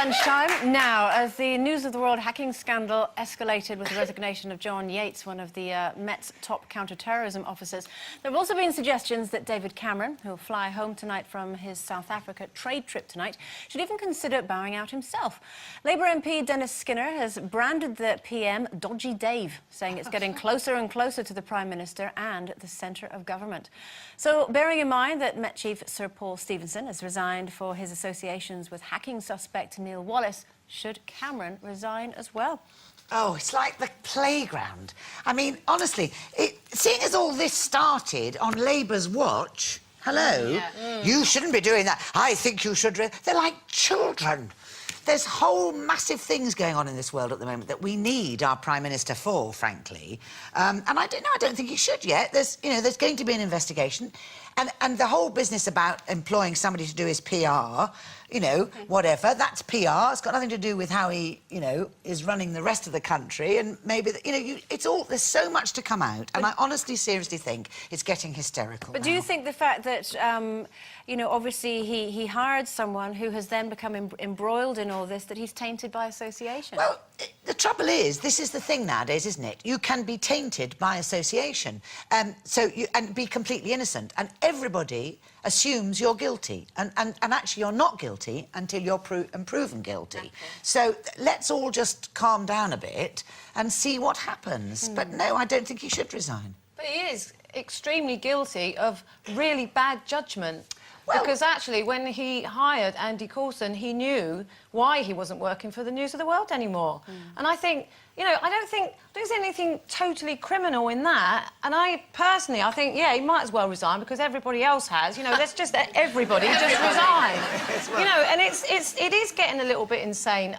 lunchtime. Now, as the News of the World hacking scandal escalated with the resignation of John Yates, one of the Met's top counter-terrorism officers, there have also been suggestions that David Cameron, who will fly home tonight from his South Africa trade trip tonight, should even consider bowing out himself. Labour MP Dennis Skinner has branded the PM Dodgy Dave, saying it's getting closer and closer to the Prime Minister and the centre of government. So, bearing in mind that Met Chief Sir Paul Stephenson has resigned for his associations with hacking suspect Neil Wallace, should Cameron resign as well? Oh, it's like the playground. I mean, honestly, seeing as all this started on Labour's watch, hello, you shouldn't be doing that. I think you should... They're like children. There's whole massive things going on in this world at the moment that we need our Prime Minister for, frankly. And I don't think he should yet. There's going to be an investigation. And the whole business about employing somebody to do his PR, whatever, that's PR. It's got nothing to do with how he, is running the rest of the country. And maybe, it's all... There's so much to come out. And I honestly, seriously think it's getting hysterical But now. do you think the fact that, obviously he hired someone who has then become embroiled in all this, that he's tainted by association? Well, the trouble is, this is the thing nowadays, isn't it? You can be tainted by association, and be completely innocent, and everybody assumes you're guilty, and actually you're not guilty until you're proven guilty. Okay. So let's all just calm down a bit and see what happens. But no, I don't think he should resign. But he is extremely guilty of really bad judgment. Well, because actually, when he hired Andy Coulson, he knew why he wasn't working for the News of the World anymore. And I think, I don't think there's anything totally criminal in that. And I think, yeah, he might as well resign because everybody else has. Let's just let everybody just resign. And it is getting a little bit insane.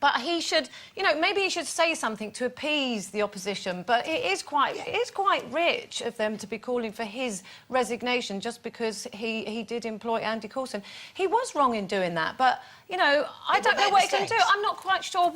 But he should, maybe he should say something to appease the opposition. But it is quite rich of them to be calling for his resignation just because he did employ Andy Coulson. He was wrong in doing that, but, I don't know what he can do. I'm not quite sure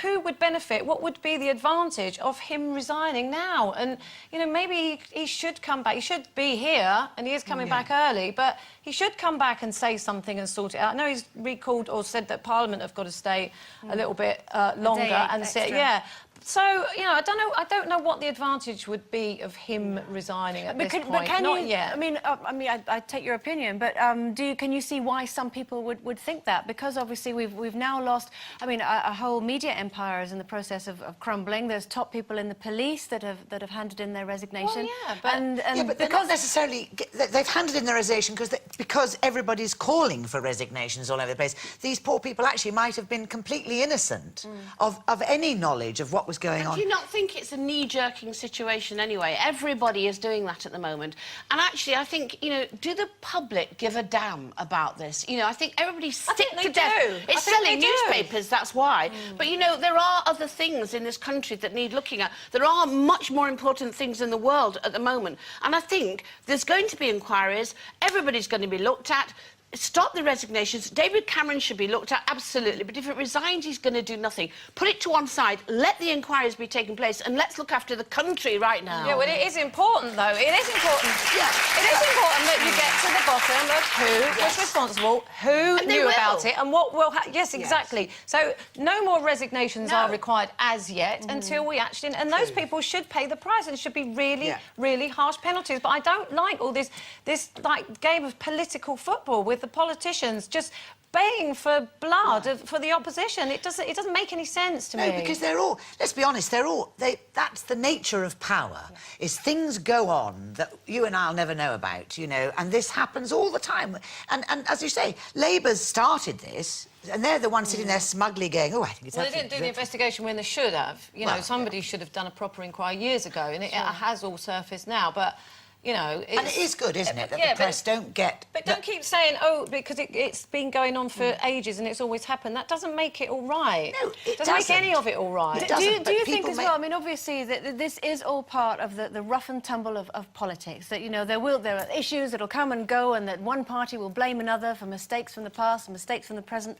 who would benefit, what would be the advantage of him resigning now? And, maybe he should come back. He should be here, and he is coming back early, but he should come back and say something and sort it out. I know he's recalled or said that Parliament have got to stay a little bit longer and say, So, I don't know what the advantage would be of him resigning at this point. But can Not you, yet. I take your opinion, but can you see why some people would think that? Because obviously we've now lost, a whole media empire is in the process of crumbling. There's top people in the police that have handed in their resignation. Well, but they're not necessarily... They've handed in their resignation because everybody's calling for resignations all over the place. These poor people actually might have been completely innocent of any knowledge of what was going on. Do you not think it's a knee-jerking situation anyway? Everybody is doing that at the moment. And actually, I think, do the public give a damn about this? I think everybody's sick to death. It's selling newspapers, that's why. But, there are other things in this country that need looking at. There are much more important things in the world at the moment. And I think there's going to be inquiries. Everybody's going to be looked at. Stop the resignations. David Cameron should be looked at, absolutely. But if it resigns, he's going to do nothing. Put it to one side, let the inquiries be taking place, and let's look after the country right now. Yeah, well, it is important, though. It is important. Yeah. It is important that you get to the bottom of who was responsible, who knew about it, and what will happen. Yes, exactly. So no more resignations are required as yet until we actually... And those people should pay the price and should be really, really harsh penalties. But I don't like all this game of political football with the politicians just baying for blood for the opposition. It doesn't make any sense to me. No, because they're all... Let's be honest, that's the nature of power, is things go on that you and I'll never know about, and this happens all the time. And as you say, Labour's started this, and they're the ones sitting there smugly going, I think it's... Well, they didn't do the investigation when they should have. Somebody should have done a proper inquiry years ago, and it has all surfaced now, but... And it is good, isn't it, that the press don't get... But don't keep saying, because it's been going on for ages and it's always happened. That doesn't make it all right. No, it doesn't make any of it all right. Do you think as well, obviously, that this is all part of the rough and tumble of politics, that, there are issues that'll come and go and that one party will blame another for mistakes from the past and mistakes from the present.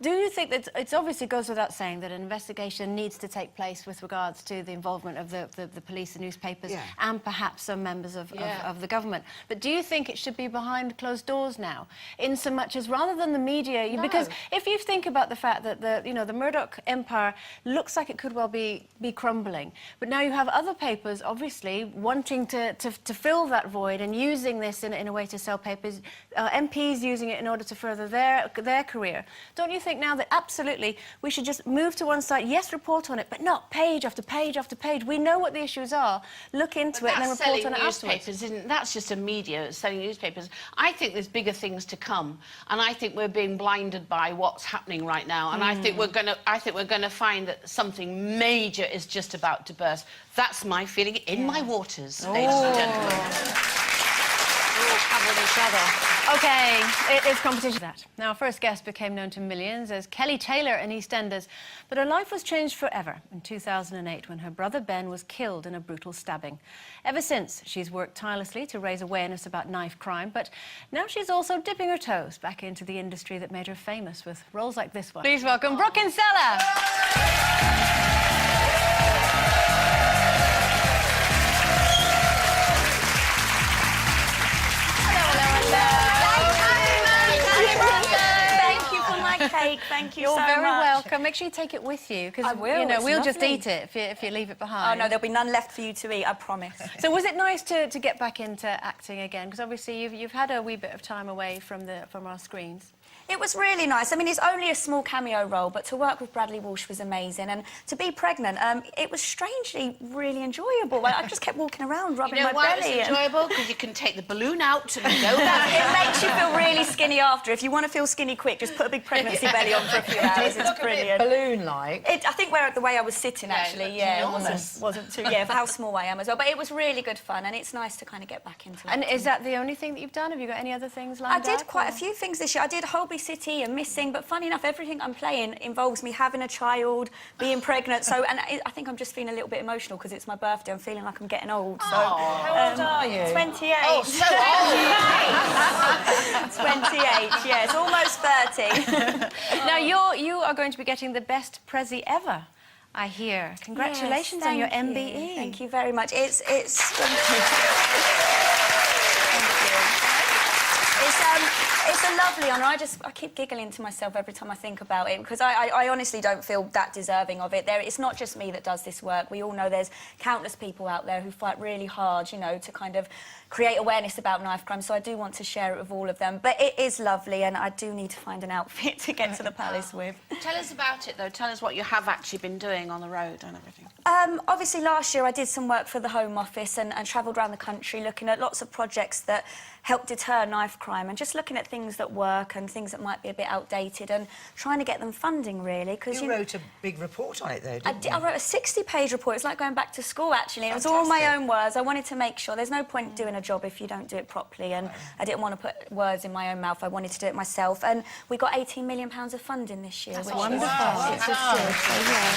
Do you think that it obviously goes without saying that an investigation needs to take place with regards to the involvement of the police and newspapers and perhaps some members members of the government. But do you think it should be behind closed doors now, in so much as rather than the media? No. Because if you think about the fact that the Murdoch empire looks like it could well be crumbling, but now you have other papers obviously wanting to fill that void and using this in a way to sell papers, MPs using it in order to further their career. Don't you think now that absolutely we should just move to one side, yes, report on it, but not page after page after page? We know what the issues are, look into it and then report on it afterwards. That's just a media selling newspapers. I think there's bigger things to come, and I think we're being blinded by what's happening right now, and I think we're gonna find that something major is just about to burst. That's my feeling in my waters, ladies and gentlemen. We're all covering each other. OK, it is competition that. Now, our first guest became known to millions as Kelly Taylor in EastEnders, but her life was changed forever in 2008 when her brother Ben was killed in a brutal stabbing. Ever since, she's worked tirelessly to raise awareness about knife crime, but now she's also dipping her toes back into the industry that made her famous with roles like this one. Please welcome Brooke Kinsella. Cake. Thank you You're so much. very welcome. Make sure you take it with you, because we'll just eat it if you leave it behind. Oh no, there'll be none left for you to eat, I promise. So was it nice to get back into acting again? Because obviously you've had a wee bit of time away from our screens. It was really nice. I mean, it's only a small cameo role, but to work with Bradley Walsh was amazing. And to be pregnant, it was strangely really enjoyable. I just kept walking around, rubbing my belly. You know why it was enjoyable? Because you can take the balloon out and go back. It makes you feel really skinny after. If you want to feel skinny quick, just put a big pregnancy belly on for a few hours. It's brilliant. Balloon-like. I think the way I was sitting, actually, it wasn't too... Yeah, for how small I am as well. But it was really good fun, and it's nice to kind of get back into it. And is that the only thing that you've done? Have you got any other things lined up? I did quite a few things this year. I did Holby City and Missing, but funny enough, everything I'm playing involves me having a child, being pregnant. So, and I think I'm just feeling a little bit emotional because it's my birthday. I'm feeling like I'm getting old. So, how old are you? 28. Oh, so old. 28. Yeah, it's almost 30. Now you are going to be getting the best Prezi ever, I hear. Congratulations on your MBE. Thank you very much. It's a lovely honour. I keep giggling to myself every time I think about it, because I honestly don't feel that deserving of it. It's not just me that does this work. We all know there's countless people out there who fight really hard, you know, to kind of create awareness about knife crime, so I do want to share it with all of them. But it is lovely, and I do need to find an outfit to get to the palace with. Tell us about it, though. Tell us what you have actually been doing on the road and everything. Obviously, last year I did some work for the Home Office and travelled around the country looking at lots of projects that help deter knife crime, and just looking at things that work and things that might be a bit outdated and trying to get them funding, really. Because you wrote a big report on it, though, didn't you? I wrote a 60-page report. It's like going back to school, actually. And it was all my own words. I wanted to make sure there's no point doing a job if you don't do it properly, and I didn't want to put words in my own mouth. I wanted to do it myself, and we got £18 million of funding this year. That's which wonderful. It's just good. So, yeah,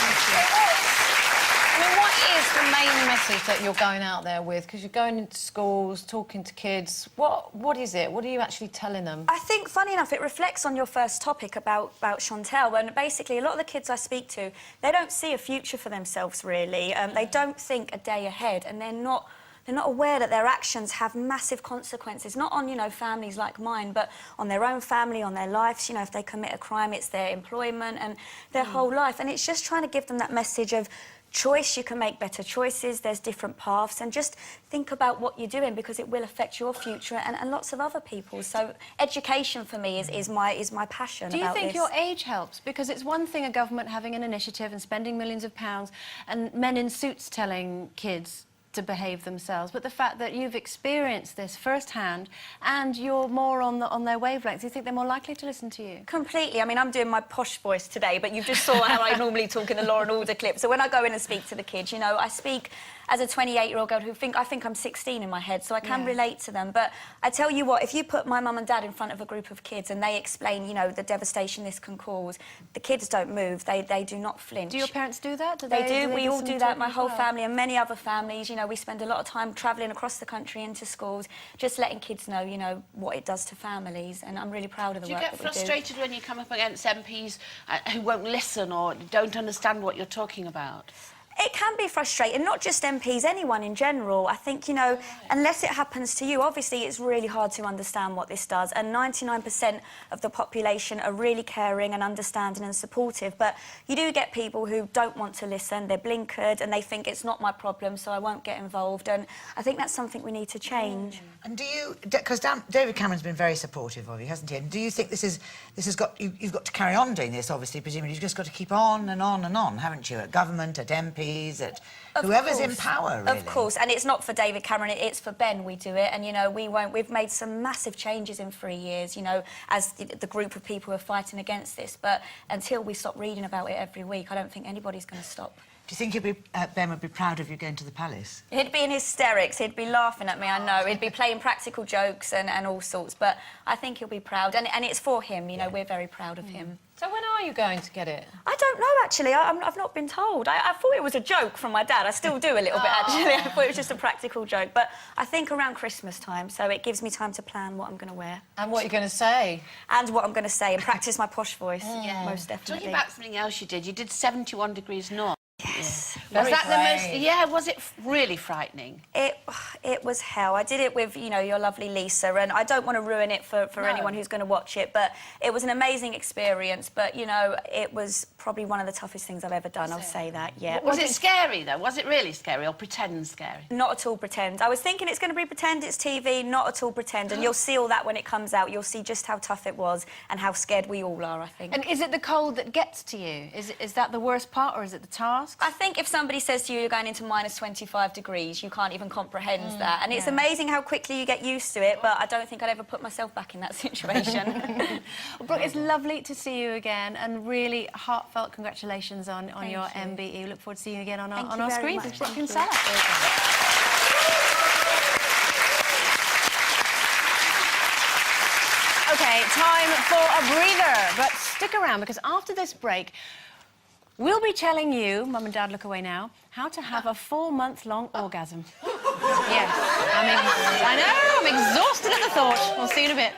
I mean, what is the main message that you're going out there with? Because you're going into schools, talking to kids. What is it? What are you actually telling them? I think, funny enough, it reflects on your first topic about Chantel. And basically, a lot of the kids I speak to, they don't see a future for themselves, really. They don't think a day ahead, and they're not aware that their actions have massive consequences, not on, you know, families like mine, but on their own family, on their lives. You know, if they commit a crime, it's their employment and their whole life. And it's just trying to give them that message of choice. You can make better choices, there's different paths, and just think about what you're doing, because it will affect your future and lots of other people. So education for me is my passion about this. Do you think your age helps? Because it's one thing a government having an initiative and spending millions of pounds and men in suits telling kids to behave themselves, but the fact that you've experienced this firsthand and you're more on their wavelength, do you think they're more likely to listen to you? Completely. I mean, I'm doing my posh voice today, but you just saw how I normally talk in the Law and Order clip. So when I go in and speak to the kids, you know, I speak as a 28-year-old girl who I think I'm 16 in my head, so I can relate to them. But I tell you what, if you put my mum and dad in front of a group of kids and they explain, you know, the devastation this can cause, the kids don't move. They do not flinch. Do your parents do that? They do. We all do that. My whole family and many other families. You know, we spend a lot of time travelling across the country into schools, just letting kids know, you know, what it does to families. And I'm really proud of the work that we do. Do you get frustrated when you come up against MPs who won't listen or don't understand what you're talking about? It can be frustrating, not just MPs, anyone in general. I think, you know, unless it happens to you, obviously it's really hard to understand what this does, and 99% of the population are really caring and understanding and supportive, but you do get people who don't want to listen, they're blinkered, and they think it's not my problem, so I won't get involved, and I think that's something we need to change. And do you... Because David Cameron's been very supportive of you, hasn't he? And do you think this has got... You've got to carry on doing this, obviously, presumably. You've just got to keep on and on and on, haven't you? At government, at MPs, at whoever's in power, really. Of course, and it's not for David Cameron, it's for Ben we do it, and, you know, we've made some massive changes in 3 years, you know, as the group of people who are fighting against this, but until we stop reading about it every week, I don't think anybody's going to stop. Do you think Ben would be proud of you going to the palace? He'd be in hysterics, he'd be laughing at me, I know, he'd be playing practical jokes and all sorts, but I think he'll be proud, and it's for him, you know, we're very proud of him. So when are you going to get it? I don't know, actually. I've not been told. I thought it was a joke from my dad. I still do a little bit, actually. I thought it was just a practical joke. But I think around Christmas time, so it gives me time to plan what I'm going to wear. And what you're going to say. And what I'm going to say, and practice my posh voice, most definitely. Talking about something else you did 71 degrees north. Yes. Was that the most... Yeah, was it really frightening? It was hell. I did it with, you know, your lovely Lisa, and I don't want to ruin it for anyone who's going to watch it, but it was an amazing experience, but, you know, it was probably one of the toughest things I've ever done, I'll say that, yeah. Was it scary, though? Was it really scary, or pretend scary? Not at all pretend. I was thinking it's going to be pretend, it's TV, not at all pretend, and you'll see all that when it comes out. You'll see just how tough it was and how scared we all are, I think. And is it the cold that gets to you? Is that the worst part, or is it the task? I think if somebody says to you you're going into minus 25 degrees, you can't even comprehend that. And it's amazing how quickly you get used to it, but I don't think I'd ever put myself back in that situation. Well, Brooke, it's lovely to see you again, and really heartfelt congratulations on your MBE. We look forward to seeing you again on our screens with Brooke and Sarah. OK, time for a breather, but stick around, because after this break, we'll be telling you, Mum and Dad, look away now, how to have a 4-month-long orgasm. Yes, I know, I'm exhausted at the thought. We'll see you in a bit.